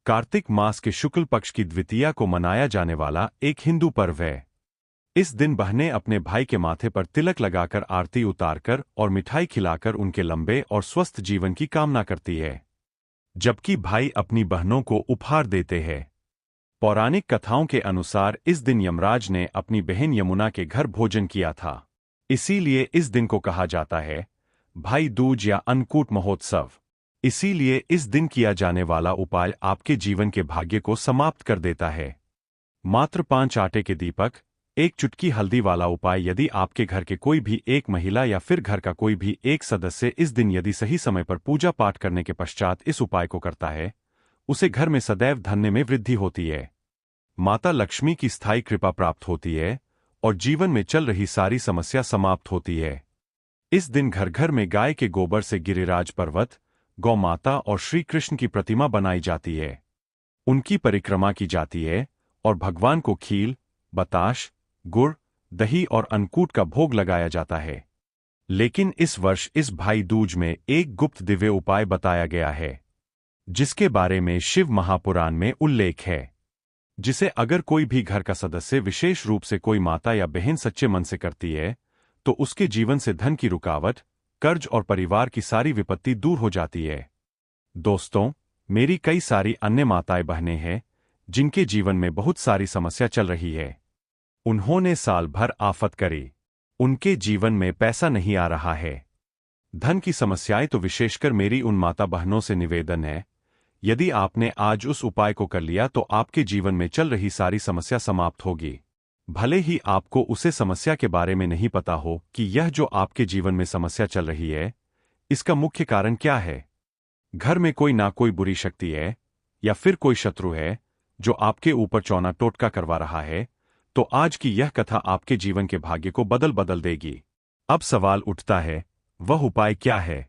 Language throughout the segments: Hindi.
कार्तिक मास के शुक्ल पक्ष की द्वितीया को मनाया जाने वाला एक हिंदू पर्व है। इस दिन बहनें अपने भाई के माथे पर तिलक लगाकर आरती उतारकर और मिठाई खिलाकर उनके लंबे और स्वस्थ जीवन की कामना करती है, जबकि भाई अपनी बहनों को उपहार देते हैं। पौराणिक कथाओं के अनुसार इस दिन यमराज ने अपनी बहन यमुना के घर भोजन किया था। इसीलिए इस दिन को कहा जाता है भाई दूज या अन्नकूट महोत्सव। इसीलिए इस दिन किया जाने वाला उपाय आपके जीवन के भाग्य को समाप्त कर देता है। मात्र 5 आटे के दीपक, 1 चुटकी हल्दी वाला उपाय। यदि आपके घर के कोई भी एक महिला या फिर घर का कोई भी एक सदस्य इस दिन यदि सही समय पर पूजा पाठ करने के पश्चात इस उपाय को करता है, उसे घर में सदैव धन्य में वृद्धि होती है, माता लक्ष्मी की स्थायी कृपा प्राप्त होती है और जीवन में चल रही सारी समस्या समाप्त होती है। इस दिन घर घर में गाय के गोबर से गिरिराज पर्वत, गौ माता और श्री कृष्ण की प्रतिमा बनाई जाती है। उनकी परिक्रमा की जाती है और भगवान को खील, बताश, गुड़, दही और अन्नकूट का भोग लगाया जाता है। लेकिन इस वर्ष इस भाई दूज में एक गुप्त दिव्य उपाय बताया गया है, जिसके बारे में शिव महापुराण में उल्लेख है, जिसे अगर कोई भी घर का सदस्य विशेष रूप से कोई माता या बहन सच्चे मन से करती है, तो उसके जीवन से धन की रुकावट, कर्ज और परिवार की सारी विपत्ति दूर हो जाती है। दोस्तों, मेरी कई सारी अन्य माताएं बहनें हैं जिनके जीवन में बहुत सारी समस्या चल रही है। उन्होंने साल भर आफत करी, उनके जीवन में पैसा नहीं आ रहा है, धन की समस्याएं। तो विशेषकर मेरी उन माता बहनों से निवेदन है, यदि आपने आज उस उपाय को कर लिया तो आपके जीवन में चल रही सारी समस्या समाप्त होगी। भले ही आपको उसे समस्या के बारे में नहीं पता हो कि यह जो आपके जीवन में समस्या चल रही है, इसका मुख्य कारण क्या है। घर में कोई ना कोई बुरी शक्ति है या फिर कोई शत्रु है जो आपके ऊपर चौना टोटका करवा रहा है, तो आज की यह कथा आपके जीवन के भाग्य को बदल देगी। अब सवाल उठता है, वह उपाय क्या है?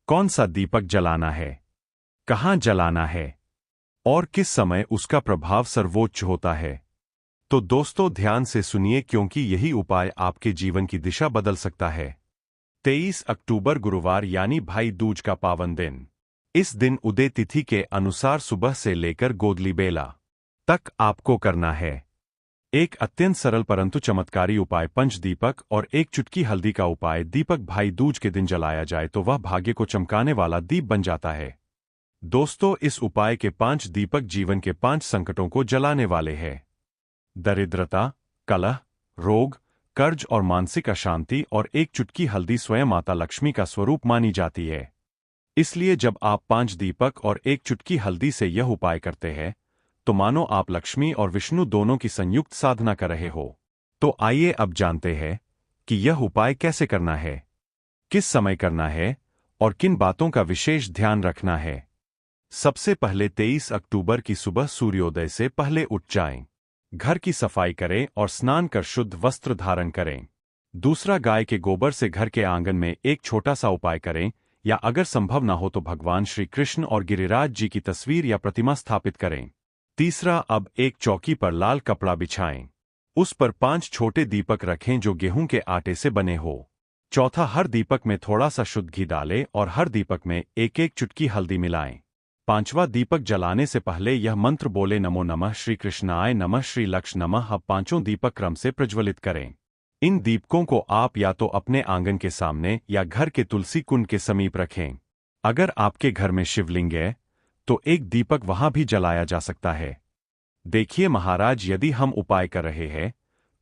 कौन सा दीपक जलाना है, कहां जलाना है और किस समय उसका प्रभाव सर्वोच्च होता है? तो दोस्तों ध्यान से सुनिए, क्योंकि यही उपाय आपके जीवन की दिशा बदल सकता है। 23 अक्टूबर गुरुवार यानी भाई दूज का पावन दिन। इस दिन उदय तिथि के अनुसार सुबह से लेकर गोधूली बेला तक आपको करना है एक अत्यंत सरल परंतु चमत्कारी उपाय। पंचदीपक और 1 चुटकी हल्दी का उपाय। दीपक भाई दूज के दिन जलाया जाए तो वह भाग्य को चमकाने वाला दीप बन जाता है। दोस्तों, इस उपाय के 5 दीपक जीवन के 5 संकटों को जलाने वाले हैं। दरिद्रता, कलह, रोग, कर्ज और मानसिक अशांति। और 1 चुटकी हल्दी स्वयं माता लक्ष्मी का स्वरूप मानी जाती है। इसलिए जब आप 5 दीपक और 1 चुटकी हल्दी से यह उपाय करते हैं, तो मानो आप लक्ष्मी और विष्णु दोनों की संयुक्त साधना कर रहे हो। तो आइए अब जानते हैं कि यह उपाय कैसे करना है, किस समय करना है और किन बातों का विशेष ध्यान रखना है। सबसे पहले 23 अक्टूबर की सुबह सूर्योदय से पहले उठ जाएं। घर की सफाई करें और स्नान कर शुद्ध वस्त्र धारण करें। दूसरा, गाय के गोबर से घर के आंगन में एक छोटा सा उपाय करें, या अगर संभव ना हो तो भगवान श्री कृष्ण और गिरिराज जी की तस्वीर या प्रतिमा स्थापित करें। तीसरा, अब एक चौकी पर लाल कपड़ा बिछाएं। उस पर 5 छोटे दीपक रखें जो गेहूं के आटे से बने हो। चौथा, हर दीपक में थोड़ा सा शुद्ध घी डालें और हर दीपक में 1-1 चुटकी हल्दी मिलाएं। 5वां दीपक जलाने से पहले यह मंत्र बोले, नमो नमः श्री कृष्णाय नमः श्री लक्ष्य नमः। अब 5 दीपक क्रम से प्रज्वलित करें। इन दीपकों को आप या तो अपने आंगन के सामने या घर के तुलसी कुंड के समीप रखें। अगर आपके घर में शिवलिंग है तो एक दीपक वहां भी जलाया जा सकता है। देखिए महाराज, यदि हम उपाय कर रहे हैं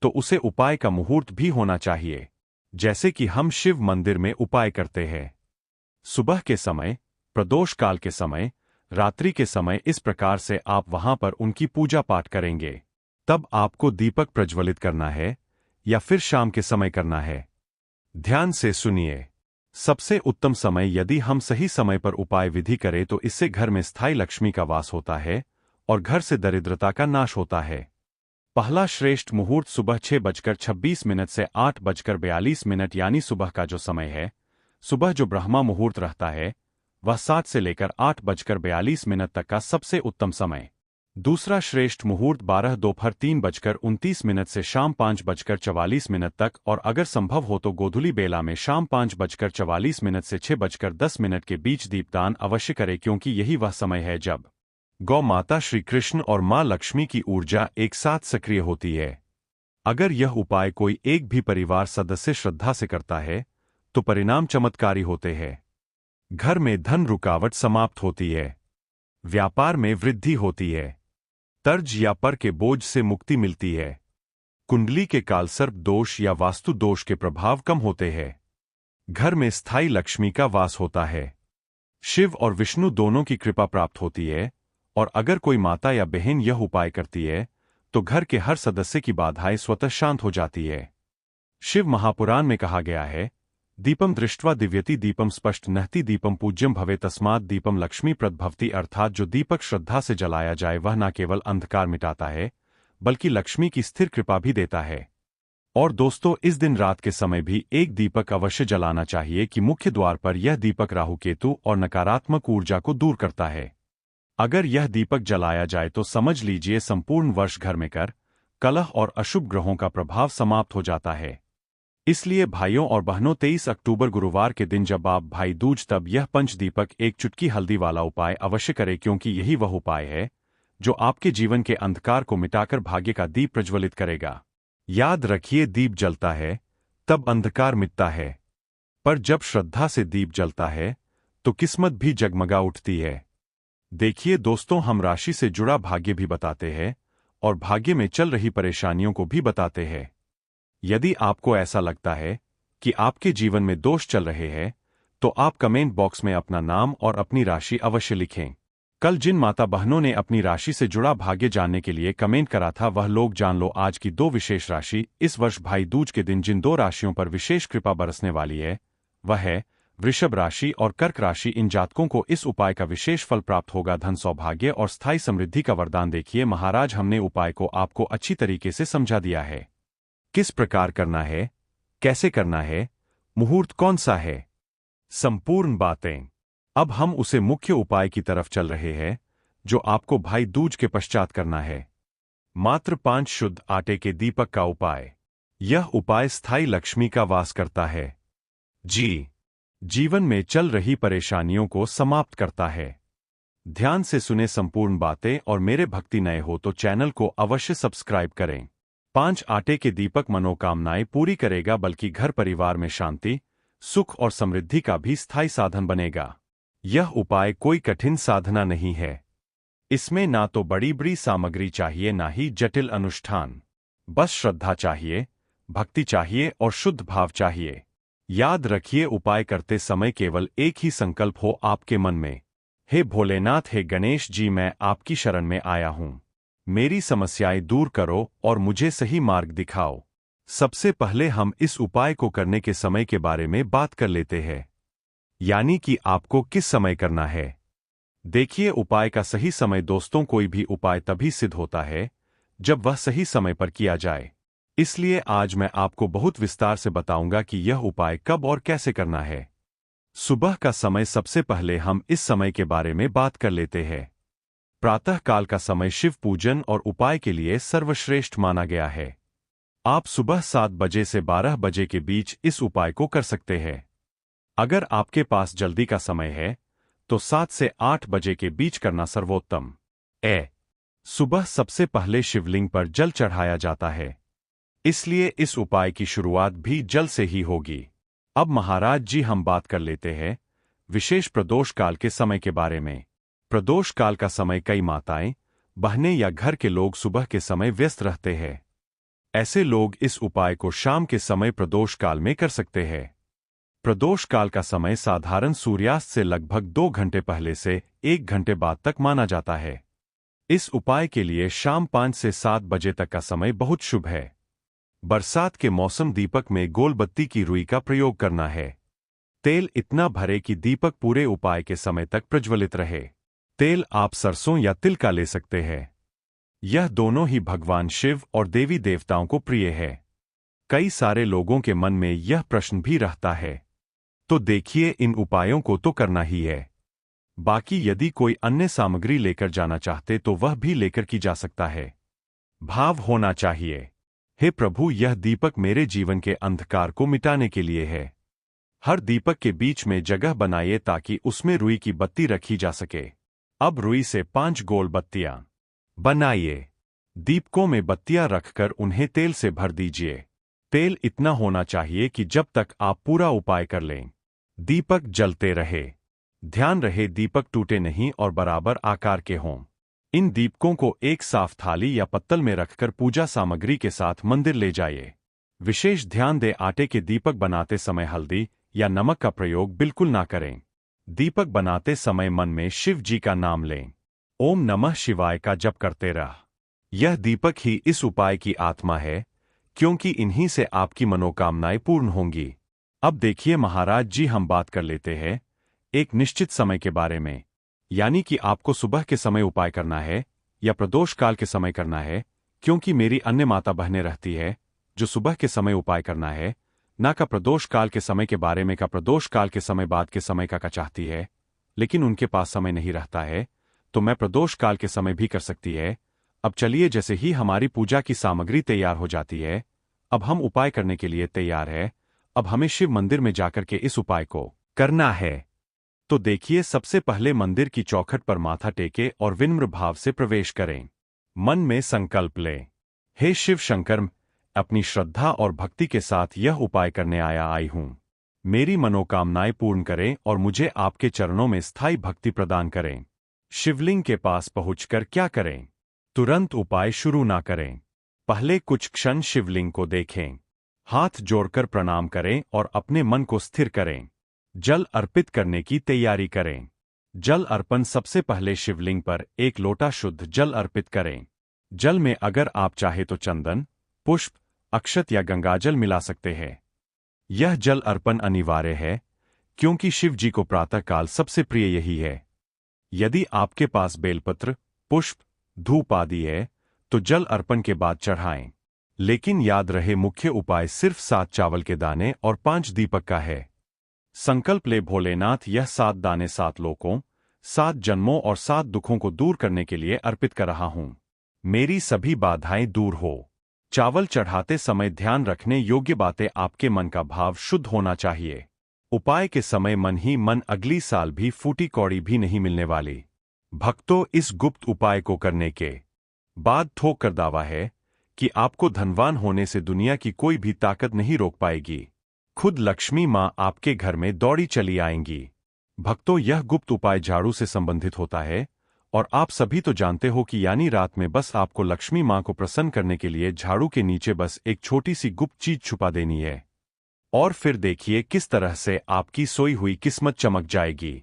तो उसे उपाय का मुहूर्त भी होना चाहिए, जैसे कि हम शिव मंदिर में उपाय करते हैं। सुबह के समय, प्रदोष काल के समय, रात्रि के समय, इस प्रकार से आप वहां पर उनकी पूजा पाठ करेंगे। तब आपको दीपक प्रज्वलित करना है या फिर शाम के समय करना है। ध्यान से सुनिए। सबसे उत्तम समय, यदि हम सही समय पर उपाय विधि करें तो इससे घर में स्थायी लक्ष्मी का वास होता है और घर से दरिद्रता का नाश होता है। पहला श्रेष्ठ मुहूर्त सुबह 6:26 से 8:42 यानी सुबह का जो समय है, सुबह जो ब्रह्मा मुहूर्त रहता है, वह 7 से लेकर 8:42 तक का सबसे उत्तम समय। दूसरा श्रेष्ठ मुहूर्त 12 दोपहर 3:29 से शाम 5:44 तक, और अगर संभव हो तो गोधूली बेला में शाम 5:44 से 6:10 के बीच दीपदान अवश्य करें, क्योंकि यही वह समय है जब गौ माता श्री कृष्ण और मां लक्ष्मी की ऊर्जा एक साथ सक्रिय होती है। अगर यह उपाय कोई एक भी परिवार सदस्य श्रद्धा से करता है तो परिणाम चमत्कारी होते हैं। घर में धन रुकावट समाप्त होती है, व्यापार में वृद्धि होती है, कर्ज या पर के बोझ से मुक्ति मिलती है, कुंडली के कालसर्प दोष या वास्तु दोष के प्रभाव कम होते हैं, घर में स्थायी लक्ष्मी का वास होता है, शिव और विष्णु दोनों की कृपा प्राप्त होती है, और अगर कोई माता या बहन यह उपाय करती है तो घर के हर सदस्य की बाधाएं स्वतः शांत हो जाती है। शिव महापुराण में कहा गया है, दीपम दृष्ट्वा दिव्यति दीपम स्पष्ट नहति दीपम पूज्यम भवे तस्मात् दीपम लक्ष्मी प्रदभवति, अर्थात जो दीपक श्रद्धा से जलाया जाए वह न केवल अंधकार मिटाता है बल्कि लक्ष्मी की स्थिर कृपा भी देता है। और दोस्तों, इस दिन रात के समय भी एक दीपक अवश्य जलाना चाहिए कि मुख्य द्वार पर यह दीपक राहु केतु और नकारात्मक ऊर्जा को दूर करता है। अगर यह दीपक जलाया जाए तो समझ लीजिए संपूर्ण वर्ष घर में कर, कलह और अशुभ ग्रहों का प्रभाव समाप्त हो जाता है। इसलिए भाइयों और बहनों, 23 अक्टूबर गुरुवार के दिन जब आप भाई दूज तब यह पंचदीपक एक चुटकी हल्दी वाला उपाय अवश्य करें, क्योंकि यही वह उपाय है जो आपके जीवन के अंधकार को मिटाकर भाग्य का दीप प्रज्वलित करेगा। याद रखिए, दीप जलता है तब अंधकार मिटता है, पर जब श्रद्धा से दीप जलता है तो किस्मत भी जगमगा उठती है। देखिए दोस्तों, हम राशि से जुड़ा भाग्य भी बताते हैं और भाग्य में चल रही परेशानियों को भी बताते हैं। यदि आपको ऐसा लगता है कि आपके जीवन में दोष चल रहे हैं तो आप कमेंट बॉक्स में अपना नाम और अपनी राशि अवश्य लिखें। कल जिन माता बहनों ने अपनी राशि से जुड़ा भाग्य जानने के लिए कमेंट करा था वह लोग जान लो आज की दो विशेष राशि। इस वर्ष भाई दूज के दिन जिन दो राशियों पर विशेष कृपा बरसने वाली है वह है वृषभ राशि और कर्क राशि। इन जातकों को इस उपाय का विशेष फल प्राप्त होगा, धन सौभाग्य और स्थायी समृद्धि का वरदान। देखिए महाराज, हमने उपाय को आपको अच्छी तरीके से समझा दिया है, किस प्रकार करना है, कैसे करना है, मुहूर्त कौन सा है, संपूर्ण बातें। अब हम उसे मुख्य उपाय की तरफ चल रहे हैं जो आपको भाई दूज के पश्चात करना है। मात्र 5 शुद्ध आटे के दीपक का उपाय। यह उपाय स्थायी लक्ष्मी का वास करता है, जीवन में चल रही परेशानियों को समाप्त करता है। ध्यान से सुने संपूर्ण बातें, और मेरे भक्ति नए हो तो चैनल को अवश्य सब्सक्राइब करें। 5 आटे के दीपक मनोकामनाएं पूरी करेगा, बल्कि घर परिवार में शांति, सुख और समृद्धि का भी स्थायी साधन बनेगा। यह उपाय कोई कठिन साधना नहीं है, इसमें ना तो बड़ी बड़ी सामग्री चाहिए ना ही जटिल अनुष्ठान। बस श्रद्धा चाहिए, भक्ति चाहिए और शुद्ध भाव चाहिए। याद रखिए, उपाय करते समय केवल एक ही संकल्प हो आपके मन में, हे भोलेनाथ, हे गणेश जी, मैं आपकी शरण में आया हूं, मेरी समस्याएं दूर करो और मुझे सही मार्ग दिखाओ। सबसे पहले हम इस उपाय को करने के समय के बारे में बात कर लेते हैं, यानी कि आपको किस समय करना है। देखिए, उपाय का सही समय दोस्तों, कोई भी उपाय तभी सिद्ध होता है जब वह सही समय पर किया जाए। इसलिए आज मैं आपको बहुत विस्तार से बताऊंगा कि यह उपाय कब और कैसे करना है। सुबह का समय। सबसे पहले हम इस समय के बारे में बात कर लेते हैं। प्रातः काल का समय शिव पूजन और उपाय के लिए सर्वश्रेष्ठ माना गया है। आप सुबह 7 बजे से 12 बजे के बीच इस उपाय को कर सकते हैं। अगर आपके पास जल्दी का समय है तो 7 से 8 बजे के बीच करना सर्वोत्तम। सुबह सबसे पहले शिवलिंग पर जल चढ़ाया जाता है, इसलिए इस उपाय की शुरुआत भी जल से ही होगी। अब महाराज जी, हम बात कर लेते हैं विशेष प्रदोष काल के समय के बारे में। प्रदोष काल का समय कई माताएं, बहनें या घर के लोग सुबह के समय व्यस्त रहते हैं। ऐसे लोग इस उपाय को शाम के समय प्रदोष काल में कर सकते हैं। प्रदोष काल का समय साधारण सूर्यास्त से लगभग 2 घंटे पहले से 1 घंटे बाद तक माना जाता है। इस उपाय के लिए शाम 5 से 7 बजे तक का समय बहुत शुभ है। बरसात के मौसम दीपक में गोल बत्ती की रुई का प्रयोग करना है। तेल इतना भरे कि दीपक पूरे उपाय के समय तक प्रज्वलित रहे। तेल आप सरसों या तिल का ले सकते हैं। यह दोनों ही भगवान शिव और देवी देवताओं को प्रिय है। कई सारे लोगों के मन में यह प्रश्न भी रहता है, तो देखिए, इन उपायों को तो करना ही है। बाकी यदि कोई अन्य सामग्री लेकर जाना चाहते तो वह भी लेकर की जा सकता है। भाव होना चाहिए, हे प्रभु, यह दीपक मेरे जीवन के अंधकार को मिटाने के लिए है। हर दीपक के बीच में जगह बनाइए ताकि उसमें रुई की बत्ती रखी जा सके। अब रुई से 5 गोल बत्तियां बनाइए। दीपकों में बत्तियां रखकर उन्हें तेल से भर दीजिए। तेल इतना होना चाहिए कि जब तक आप पूरा उपाय कर लें, दीपक जलते रहे। ध्यान रहे दीपक टूटे नहीं और बराबर आकार के हों। इन दीपकों को एक साफ थाली या पत्तल में रखकर पूजा सामग्री के साथ मंदिर ले जाइए। विशेष ध्यान दें, आटे के दीपक बनाते समय हल्दी या नमक का प्रयोग बिल्कुल ना करें। दीपक बनाते समय मन में शिव जी का नाम लें। ओम नमः शिवाय का जप करते रह। यह दीपक ही इस उपाय की आत्मा है, क्योंकि इन्हीं से आपकी मनोकामनाएं पूर्ण होंगी। अब देखिए महाराज जी, हम बात कर लेते हैं एक निश्चित समय के बारे में, यानी कि आपको सुबह के समय उपाय करना है या प्रदोष काल के समय करना है, क्योंकि मेरी अन्य माता बहनें रहती है जो सुबह के समय उपाय करना है, ना का प्रदोष काल के समय के बारे में। का प्रदोष काल के समय बाद के समय का चाहती है, लेकिन उनके पास समय नहीं रहता है, तो मैं प्रदोष काल के समय भी कर सकती है। अब चलिए, जैसे ही हमारी पूजा की सामग्री तैयार हो जाती है, अब हम उपाय करने के लिए तैयार है। अब हमें शिव मंदिर में जाकर के इस उपाय को करना है। तो देखिए, सबसे पहले मंदिर की चौखट पर माथा टेके और विनम्र भाव से प्रवेश करें। मन में संकल्प लें, हे शिव शंकर, अपनी श्रद्धा और भक्ति के साथ यह उपाय करने आई हूं। मेरी मनोकामनाएं पूर्ण करें और मुझे आपके चरणों में स्थायी भक्ति प्रदान करें। शिवलिंग के पास पहुंचकर क्या करें? तुरंत उपाय शुरू ना करें। पहले कुछ क्षण शिवलिंग को देखें, हाथ जोड़कर प्रणाम करें और अपने मन को स्थिर करें। जल अर्पित करने की तैयारी करें। जल अर्पण, सबसे पहले शिवलिंग पर एक लोटा शुद्ध जल अर्पित करें। जल में अगर आप चाहे तो चंदन, पुष्प, अक्षत या गंगाजल मिला सकते हैं। यह जल अर्पण अनिवार्य है, क्योंकि शिव जी को प्रातःकाल सबसे प्रिय यही है। यदि आपके पास बेलपत्र, पुष्प, धूप आदि है तो जल अर्पण के बाद चढ़ाएं। लेकिन याद रहे, मुख्य उपाय सिर्फ 7 चावल के दाने और 5 दीपक का है। संकल्प ले, भोलेनाथ, यह 7 दाने 7 लोकों, 7 जन्मों और 7 दुखों को दूर करने के लिए अर्पित कर रहा हूं। मेरी सभी बाधाएं दूर हो। चावल चढ़ाते समय ध्यान रखने योग्य बातें, आपके मन का भाव शुद्ध होना चाहिए। उपाय के समय मन ही मन, अगली साल भी फूटी कौड़ी भी नहीं मिलने वाली। भक्तों, इस गुप्त उपाय को करने के बाद ठोक कर दावा है कि आपको धनवान होने से दुनिया की कोई भी ताकत नहीं रोक पाएगी। खुद लक्ष्मी मां आपके घर में दौड़ी चली आएंगी। भक्तों, यह गुप्त उपाय झाड़ू से संबंधित होता है और आप सभी तो जानते हो कि यानी रात में बस आपको लक्ष्मी मां को प्रसन्न करने के लिए झाड़ू के नीचे बस एक छोटी सी गुप्त चीज छुपा देनी है, और फिर देखिए किस तरह से आपकी सोई हुई किस्मत चमक जाएगी।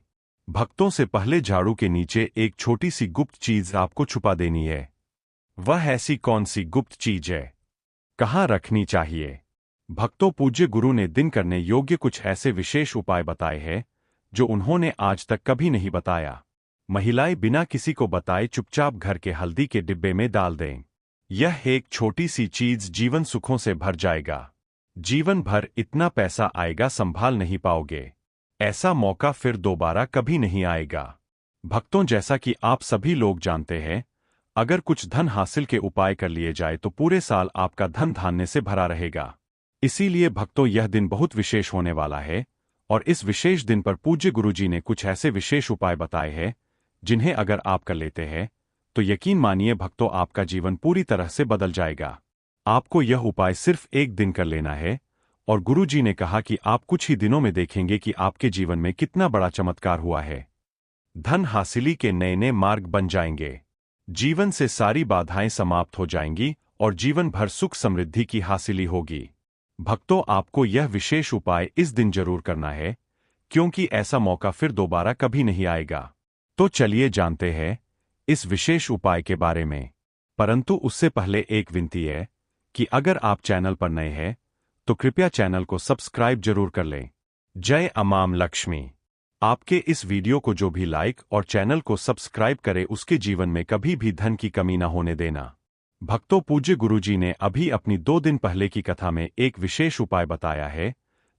भक्तों से पहले झाड़ू के नीचे एक छोटी सी गुप्त चीज आपको छुपा देनी है। वह ऐसी कौन सी गुप्त चीज है? कहाँ रखनी चाहिए? भक्तों, पूज्य गुरु ने दिन करने योग्य कुछ ऐसे विशेष उपाय बताए हैं जो उन्होंने आज तक कभी नहीं बताया। महिलाएं बिना किसी को बताए चुपचाप घर के हल्दी के डिब्बे में डाल दें। यह एक छोटी सी चीज जीवन सुखों से भर जाएगा। जीवन भर इतना पैसा आएगा, संभाल नहीं पाओगे। ऐसा मौका फिर दोबारा कभी नहीं आएगा। भक्तों, जैसा कि आप सभी लोग जानते हैं, अगर कुछ धन हासिल के उपाय कर लिए जाए तो पूरे साल आपका धन धान्य से भरा रहेगा। इसीलिए भक्तों, यह दिन बहुत विशेष होने वाला है और इस विशेष दिन पर पूज्य गुरुजी ने कुछ ऐसे विशेष उपाय बताए हैं जिन्हें अगर आप कर लेते हैं तो यकीन मानिए भक्तों, आपका जीवन पूरी तरह से बदल जाएगा। आपको यह उपाय सिर्फ एक दिन कर लेना है और गुरुजी ने कहा कि आप कुछ ही दिनों में देखेंगे कि आपके जीवन में कितना बड़ा चमत्कार हुआ है। धन हासिली के नए नए मार्ग बन जाएंगे। जीवन से सारी बाधाएं समाप्त हो जाएंगी और जीवन भर सुख समृद्धि की हासिली होगी। भक्तों, आपको यह विशेष उपाय इस दिन जरूर करना है, क्योंकि ऐसा मौका फिर दोबारा कभी नहीं आएगा। तो चलिए जानते हैं इस विशेष उपाय के बारे में। परंतु उससे पहले एक विनती है कि अगर आप चैनल पर नए हैं तो कृपया चैनल को सब्सक्राइब जरूर कर लें। जय अमाम लक्ष्मी। आपके इस वीडियो को जो भी लाइक और चैनल को सब्सक्राइब करे उसके जीवन में कभी भी धन की कमी न होने देना। भक्तों, पूज्य गुरुजी ने अभी अपनी 2 दिन पहले की कथा में एक विशेष उपाय बताया है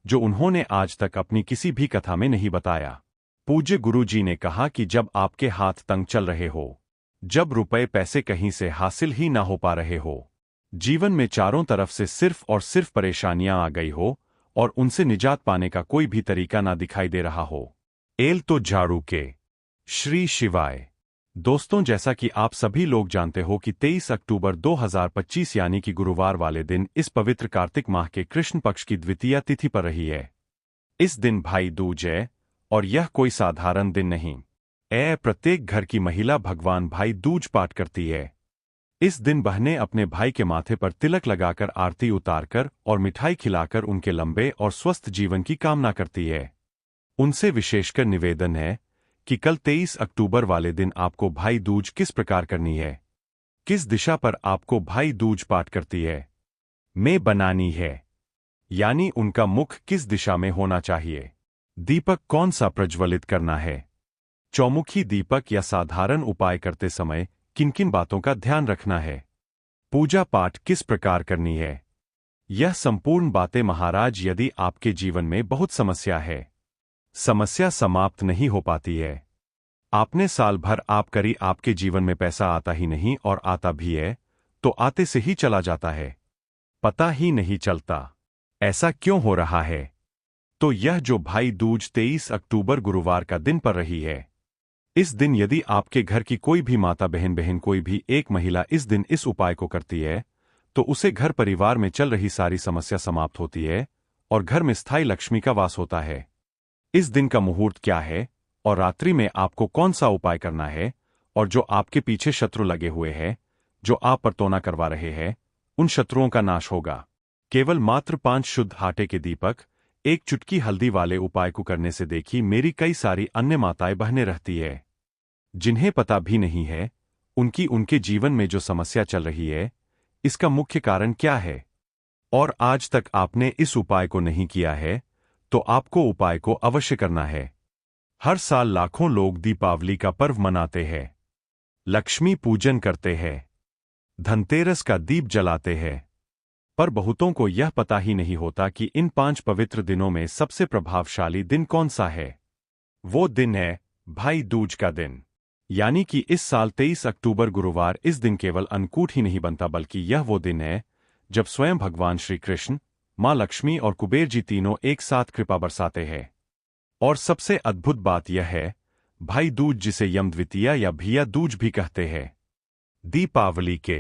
जो उन्होंने आज तक अपनी किसी भी कथा में नहीं बताया। पूज्य गुरुजी ने कहा कि जब आपके हाथ तंग चल रहे हो, जब रुपए पैसे कहीं से हासिल ही ना हो पा रहे हो, जीवन में चारों तरफ से सिर्फ और सिर्फ परेशानियां आ गई हो और उनसे निजात पाने का कोई भी तरीका ना दिखाई दे रहा हो, एल तो झाड़ू के। श्री शिवाय। दोस्तों, जैसा कि आप सभी लोग जानते हो कि 23 अक्टूबर 2025 यानी कि गुरुवार वाले दिन इस पवित्र कार्तिक माह के कृष्ण पक्ष की द्वितीया तिथि पर रही है। इस दिन भाई दूज है और यह कोई साधारण दिन नहीं। प्रत्येक घर की महिला भगवान भाई दूज पाठ करती है। इस दिन बहनें अपने भाई के माथे पर तिलक लगाकर आरती उतारकर और मिठाई खिलाकर उनके लंबे और स्वस्थ जीवन की कामना करती है। उनसे विशेषकर निवेदन है कि कल 23 अक्टूबर वाले दिन आपको भाई दूज किस प्रकार करनी है, किस दिशा पर आपको भाई दूज पाठ करती है में बनानी है, यानी उनका मुख किस दिशा में होना चाहिए, दीपक कौन सा प्रज्वलित करना है, चौमुखी दीपक या साधारण उपाय करते समय किन किन बातों का ध्यान रखना है, पूजा पाठ किस प्रकार करनी है। यह संपूर्ण बातें महाराज, यदि आपके जीवन में बहुत समस्या है, समस्या समाप्त नहीं हो पाती है, आपने साल भर आप करी, आपके जीवन में पैसा आता ही नहीं और आता भी है तो आते से ही चला जाता है, पता ही नहीं चलता ऐसा क्यों हो रहा है, तो यह जो भाई दूज 23 अक्टूबर गुरुवार का दिन पर रही है, इस दिन यदि आपके घर की कोई भी माता बहन कोई भी एक महिला इस दिन इस उपाय को करती है तो उसे घर परिवार में चल रही सारी समस्या समाप्त होती है और घर में स्थायी लक्ष्मी का वास होता है। इस दिन का मुहूर्त क्या है और रात्रि में आपको कौन सा उपाय करना है, और जो आपके पीछे शत्रु लगे हुए हैं, जो आप पर टोना करवा रहे हैं, उन शत्रुओं का नाश होगा केवल मात्र 5 शुद्ध आटे के दीपक, एक चुटकी हल्दी वाले उपाय को करने से। देखी मेरी कई सारी अन्य माताएं बहनें रहती है जिन्हें पता भी नहीं है उनके जीवन में जो समस्या चल रही है इसका मुख्य कारण क्या है, और आज तक आपने इस उपाय को नहीं किया है तो आपको उपाय को अवश्य करना है। हर साल लाखों लोग दीपावली का पर्व मनाते हैं, लक्ष्मी पूजन करते हैं, धनतेरस का दीप जलाते हैं, पर बहुतों को यह पता ही नहीं होता कि इन 5 पवित्र दिनों में सबसे प्रभावशाली दिन कौन सा है। वो दिन है भाई दूज का दिन, यानी कि इस साल 23 अक्टूबर गुरुवार इस दिन केवल अन्नकूट ही नहीं बनता, बल्कि यह वो दिन है जब स्वयं भगवान श्री कृष्ण, मां लक्ष्मी और कुबेर जी तीनों एक साथ कृपा बरसाते हैं। और सबसे अद्भुत बात यह है, भाई दूज जिसे यम द्वितीया या भैया दूज भी कहते हैं, दीपावली के